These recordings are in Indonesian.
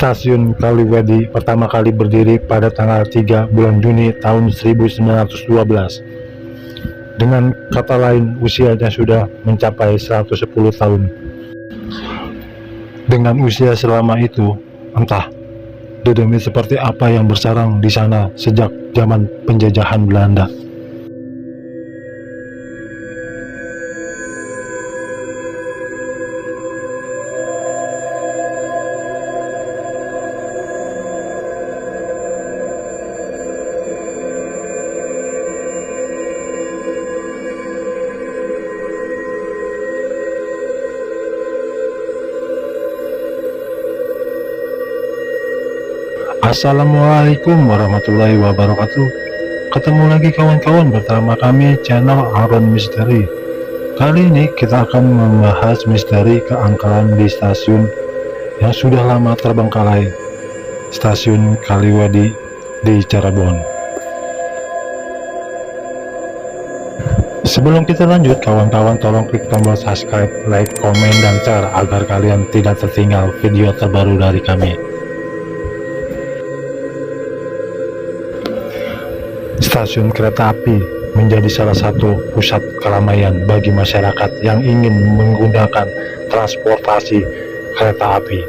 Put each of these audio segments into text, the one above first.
Stasiun Kaliwadi pertama kali berdiri pada tanggal 3 bulan Juni tahun 1912. Dengan kata lain, usianya sudah mencapai 110 tahun. Dengan usia selama itu, entah dedemit seperti apa yang bersarang di sana sejak zaman penjajahan Belanda. Assalamualaikum warahmatullahi wabarakatuh. Ketemu lagi kawan-kawan bersama kami channel Aron Misteri. Kali ini kita akan membahas misteri keangkeran di stasiun yang sudah lama terbengkalai, Stasiun Kaliwadi di Cirebon. Sebelum kita lanjut, kawan-kawan tolong klik tombol subscribe, like, komen, dan share agar kalian tidak tertinggal video terbaru dari kami. Stasiun kereta api menjadi salah satu pusat keramaian bagi masyarakat yang ingin menggunakan transportasi kereta api.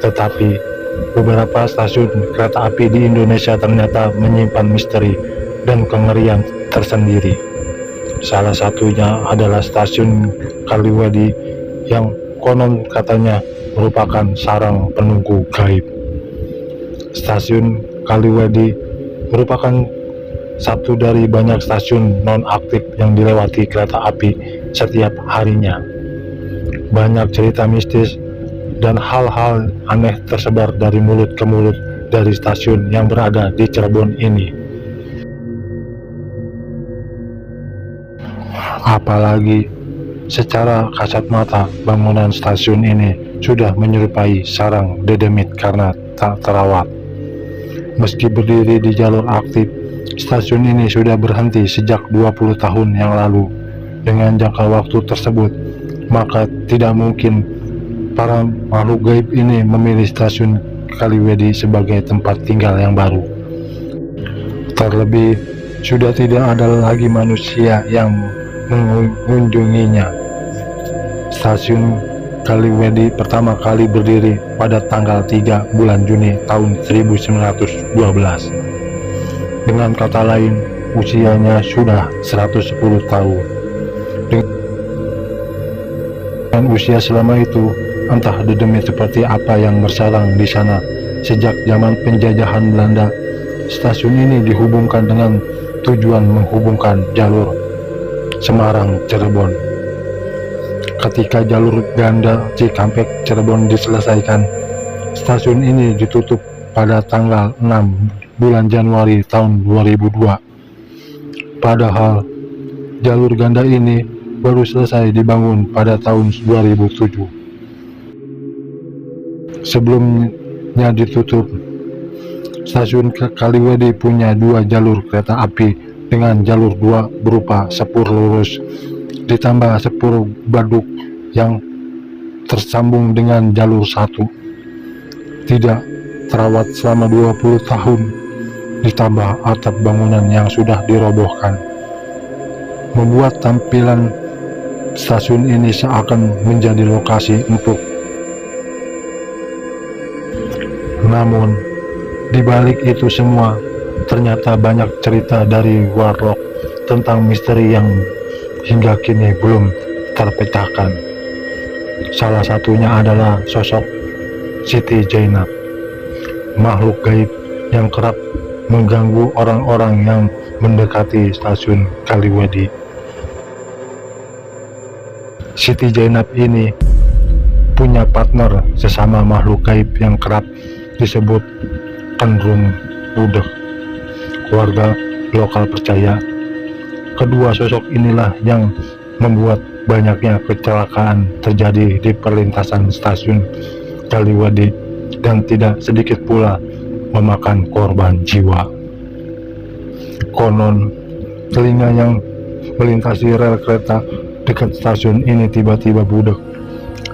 Tetapi beberapa stasiun kereta api di Indonesia ternyata menyimpan misteri dan kengerian tersendiri. Salah satunya adalah stasiun Kaliwadi yang konon katanya merupakan sarang penunggu gaib. Stasiun Kaliwadi merupakan satu dari banyak stasiun non-aktif yang dilewati kereta api setiap harinya. Banyak cerita mistis dan hal-hal aneh tersebar dari mulut ke mulut dari stasiun yang berada di Cirebon ini. Apalagi secara kasat mata bangunan stasiun ini sudah menyerupai sarang dedemit karena tak terawat. Meski berdiri di jalur aktif, stasiun ini sudah berhenti sejak 20 tahun yang lalu. Dengan jangka waktu tersebut, maka tidak mungkin para makhluk gaib ini memilih stasiun Kaliwadi sebagai tempat tinggal yang baru. Terlebih, sudah tidak ada lagi manusia yang mengunjunginya. Stasiun Kaliwadi pertama kali berdiri pada tanggal 3 bulan Juni tahun 1912. Dengan kata lain, usianya sudah 110 tahun. Dengan usia selama itu, entah dedemit seperti apa yang bersarang di sana sejak zaman penjajahan Belanda. Stasiun ini dihubungkan dengan tujuan menghubungkan jalur Semarang Cirebon. Ketika jalur ganda Cikampek Cirebon diselesaikan, stasiun ini ditutup pada tanggal 6 bulan Januari tahun 2002. Padahal jalur ganda ini baru selesai dibangun pada tahun 2007. Sebelumnya ditutup, stasiun Kaliwadi punya 2 jalur kereta api dengan jalur 2 berupa sepur lurus ditambah sepur baduk yang tersambung dengan jalur 1. Tidak terawat selama 20 tahun, ditambah atap bangunan yang sudah dirobohkan, membuat tampilan stasiun ini seakan menjadi lokasi empuk. Namun, di balik itu semua, ternyata banyak cerita dari warlock tentang misteri yang hingga kini belum terpecahkan. Salah satunya adalah sosok Siti Jainab, makhluk gaib yang kerap mengganggu orang-orang yang mendekati stasiun Kaliwadi. Siti Jainab ini punya partner sesama makhluk gaib yang kerap disebut Kendrung Budeg. Warga lokal percaya kedua sosok inilah yang membuat banyaknya kecelakaan terjadi di perlintasan stasiun Kaliwadi dan tidak sedikit pula memakan korban jiwa. Konon, telinga yang melintasi rel kereta dekat stasiun ini tiba-tiba budek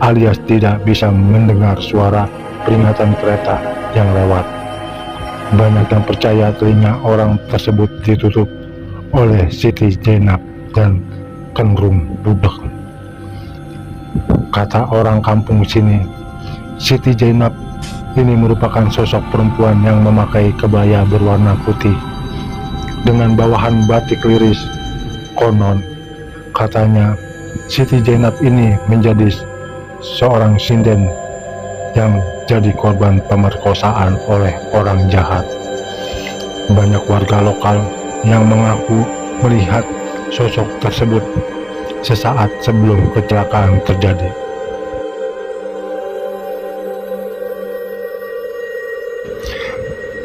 alias tidak bisa mendengar suara peringatan kereta yang lewat. Banyak yang percaya telinga orang tersebut ditutup oleh Siti Zainab dan cenderung budek. Kata orang kampung sini, Siti Zainab ini merupakan sosok perempuan yang memakai kebaya berwarna putih dengan bawahan batik liris. Konon katanya Siti Zainab ini menjadi seorang sinden yang jadi korban pemerkosaan oleh orang jahat. Banyak warga lokal yang mengaku melihat sosok tersebut sesaat sebelum kecelakaan terjadi.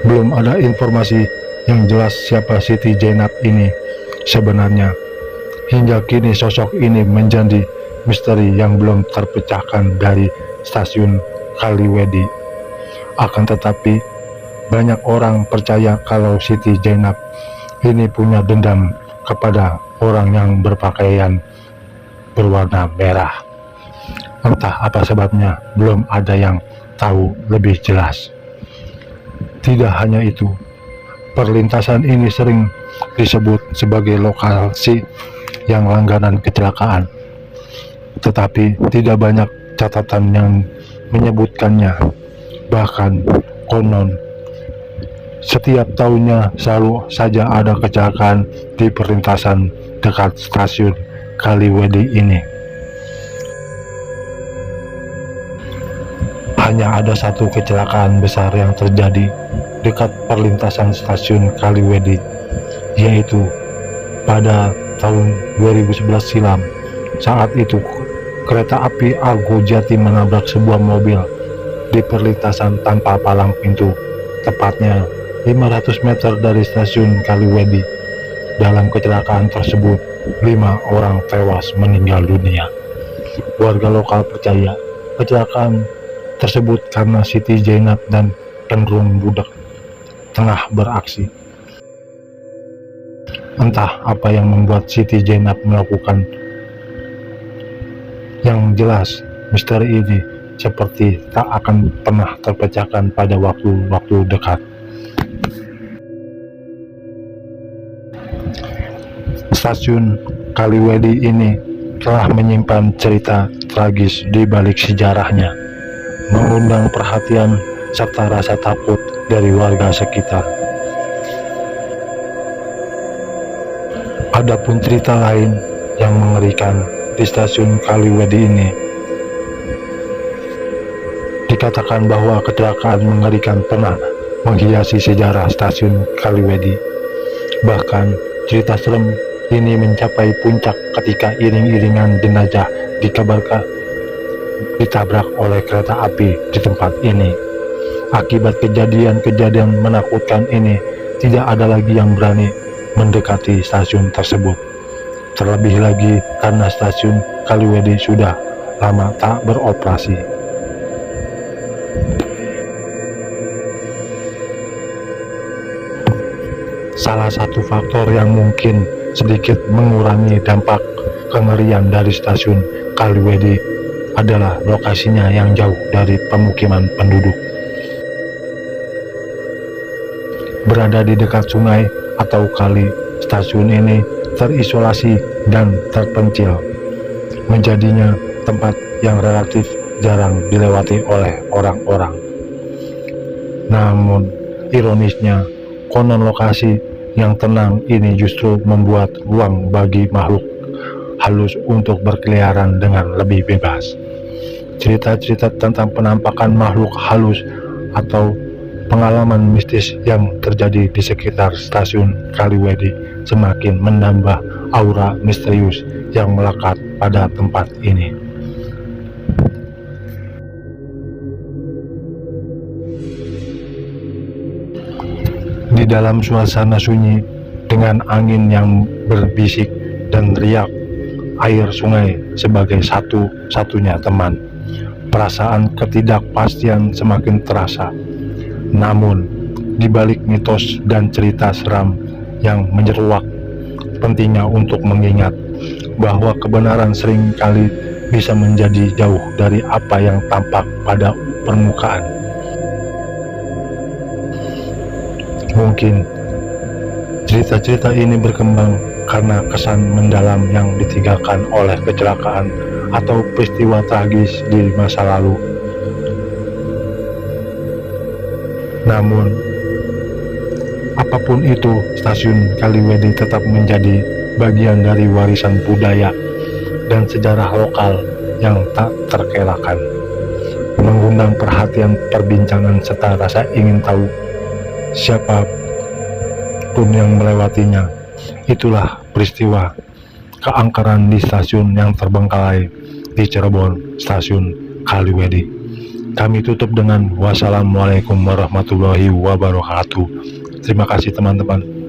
Belum ada informasi yang jelas siapa Siti Zainab ini sebenarnya. Hingga kini sosok ini menjadi misteri yang belum terpecahkan dari stasiun Kaliwedi. Akan tetapi banyak orang percaya kalau Siti Zainab ini punya dendam kepada orang yang berpakaian berwarna merah. Entah apa sebabnya, belum ada yang tahu lebih jelas. Tidak hanya itu, perlintasan ini sering disebut sebagai lokasi yang langganan kecelakaan, tetapi tidak banyak catatan yang menyebutkannya. Bahkan konon setiap tahunnya selalu saja ada kecelakaan di perlintasan dekat stasiun Kaliwedi ini. Hanya ada satu kecelakaan besar yang terjadi dekat perlintasan stasiun Kaliwedi, yaitu pada tahun 2011 silam. Saat itu kereta api Argo Jati menabrak sebuah mobil di perlintasan tanpa palang pintu, tepatnya 500 meter dari stasiun Kaliwedi. Dalam kecelakaan tersebut, 5 orang tewas meninggal dunia. Warga lokal percaya kecelakaan tersebut karena Siti Zainab dan cenderung budek tengah beraksi. Entah apa yang membuat Siti Zainab melakukan. Yang jelas, misteri ini seperti tak akan pernah terpecahkan pada waktu-waktu dekat. Stasiun Kaliwedi ini telah menyimpan cerita tragis di balik sejarahnya, mengundang perhatian serta rasa takut dari warga sekitar. Adapun cerita lain yang mengerikan di stasiun Kaliwedi ini, dikatakan bahwa kecelakaan mengerikan pernah menghiasi sejarah stasiun Kaliwedi. Bahkan cerita serem ini mencapai puncak ketika iring-iringan jenazah dikabarkan ditabrak oleh kereta api di tempat ini. Akibat kejadian-kejadian menakutkan ini, tidak ada lagi yang berani mendekati stasiun tersebut. Terlebih lagi karena stasiun Kaliwedi sudah lama tak beroperasi. Salah satu faktor yang mungkin sedikit mengurangi dampak kengerian dari stasiun Kaliwedi adalah lokasinya yang jauh dari pemukiman penduduk. Berada di dekat sungai atau kali, stasiun ini terisolasi dan terpencil, menjadinya tempat yang relatif jarang dilewati oleh orang-orang. Namun, ironisnya, konon lokasi yang tenang ini justru membuat ruang bagi makhluk halus untuk berkeliaran dengan lebih bebas. Cerita-cerita tentang penampakan makhluk halus atau pengalaman mistis yang terjadi di sekitar stasiun Kaliwedi semakin menambah aura misterius yang melekat pada tempat ini. Di dalam suasana sunyi dengan angin yang berbisik dan riak air sungai sebagai satu-satunya teman, perasaan ketidakpastian semakin terasa. Namun, di balik mitos dan cerita seram yang menyeruak, pentingnya untuk mengingat bahwa kebenaran sering kali bisa menjadi jauh dari apa yang tampak pada permukaan. Mungkin cerita-cerita ini berkembang karena kesan mendalam yang ditinggalkan oleh kecelakaan atau peristiwa tragis di masa lalu. Namun, apapun itu, Stasiun Kaliwedi tetap menjadi bagian dari warisan budaya dan sejarah lokal yang tak terkelakkan, mengundang perhatian perbincangan serta rasa ingin tahu siapa pun yang melewatinya. Itulah peristiwa keangkeran di stasiun yang terbengkalai di Cirebon, Stasiun Kaliwedi. Kami tutup dengan wassalamualaikum warahmatullahi wabarakatuh. Terima kasih teman-teman.